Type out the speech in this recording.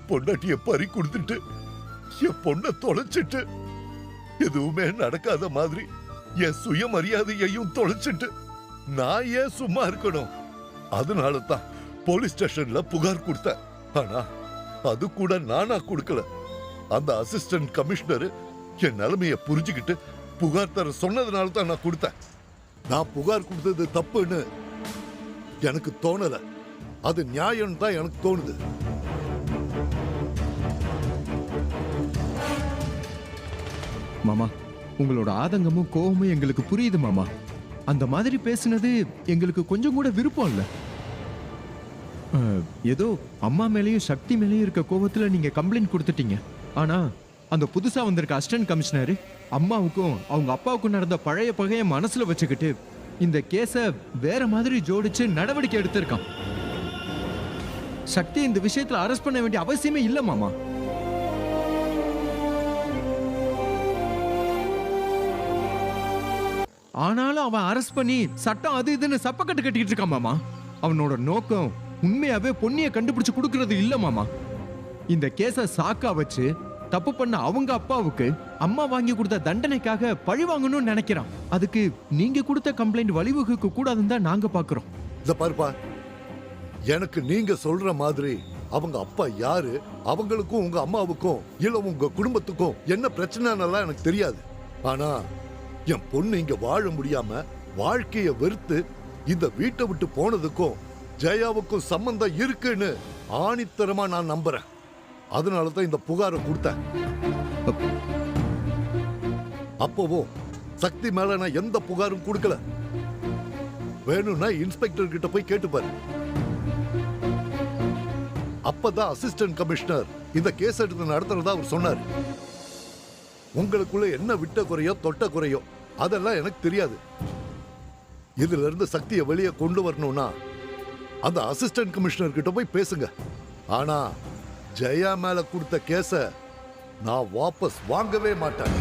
பொண்டாட்டிய பறி கொடுத்துட்டு என் பொண்ணை தொலைச்சிட்டு எதுவுமே நடக்காத மாதிரி என் சுயமரியாதையையும் தொலைச்சிட்டு நான் ஏன் சும்மா இருக்கணும்? அதனால தான் போலீஸ் ஸ்டேஷன்ல புகார் கொடுத்தேன். ஆனா அது கூட நானா கொடுக்கல. அந்த அசிஸ்டன்ட் கமிஷனர் என் நிலைமைய புரிஞ்சுக்கிட்டு புகார் தர சொன்னதுனால தான் நான் கொடுத்தேன். நான் புகார் கொடுத்தது தப்புன்னு எனக்கு தோணல. அது நியாயம் தான் எனக்கு தோணுது. மாமா, உங்களோட ஆதங்கமும் கோபமும் எங்களுக்கு புரியுது மாமா. அந்த மாதிரி பேசுனது எங்களுக்கு கொஞ்சம் கூட விருப்பம் இல்ல. ஏதோ அம்மா மேலேயும் சக்தி மேலேயும் இருக்க கோபத்துல நீங்க கம்ப்ளைண்ட் கொடுத்துட்டீங்க. ஆனா அந்த புதுசா வந்திருக்க அசிஸ்டன்ட் கமிஷனர் அம்மாவுக்கும் அவங்க அப்பாவுக்கும் நடந்த பழைய பகைய மனசுல வச்சுக்கிட்டு இந்த கேஸ வேற மாதிரி ஜோடிச்சு நடவடிக்கை எடுத்திருக்கான். சக்தி இந்த விஷயத்துல அரெஸ்ட் பண்ண வேண்டிய அவசியமே இல்ல மாமா. ஆனாலும் அவன் அரெஸ்ட் பண்ணி சட்டம் அது இதுன்னு சப்பக்கட்டு கட்டிக்கிட்டு இருக்கான் மாமா. அவனோட நோக்கம் உண்மையாவே பொண்ணிய கண்டுபிடிச்சு கொடுக்கறது இல்ல மாமா. இந்த கேஸ சாக்கா வச்சு தப்பு பண்ண அவங்க அப்பாவுக்கு அம்மா வாங்கி கொடுத்த தண்டனைக்காக பழி வாங்கணும்னு நினைக்கிறான். அதுக்கு நீங்க கொடுத்த கம்ப்ளைண்ட் வழிவகுக்க கூடாதுன்னு தான் நாங்க பாக்குறோம். இத பாருப்பா, எனக்கு நீங்க சொல்ற மாதிரி அவங்க அப்பா யாரு, அவங்களுக்கும் உங்க அம்மாவுக்கும் இல்ல உங்க குடும்பத்துக்கும் என்ன பிரச்சனைன்னு எனக்கு தெரியாது. ஆனா என் பொண்ணு இங்க வாழ முடியாம வாழ்க்கைய வெறுத்து இந்த வீட்டை விட்டு போனதுக்கும் ஜெயாவுக்கும் சம்பந்தம் இருக்குன்னு ஆணித்தரமா நான் நம்புறேன். அதனாலதான் இந்த புகாரை கொடுத்தேன். அப்பவும் சக்தி மேல நான் எந்த புகாரும் கொடுக்கல. வேணும்னா இன்ஸ்பெக்டர் கிட்ட போய் கேட்டுப்பாரு. அப்பதான் அசிஸ்டன்ட் கமிஷனர் இந்த கேஸ் எடுத்து நடத்துறதா அவர் சொன்னார். உங்களுக்குள்ள என்ன விட்ட குறையோ தொட்ட குறையோ அதெல்லாம் எனக்கு தெரியாது. இதுல இருந்து சக்தியை வெளியே கொண்டு வரணும்னா அந்த அசிஸ்டன்ட் கமிஷனர் கிட்ட போய் பேசுங்க. ஆனா ஜெயா மேல கொடுத்த கேஸ நான் வாபஸ் வாங்கவே மாட்டேன்.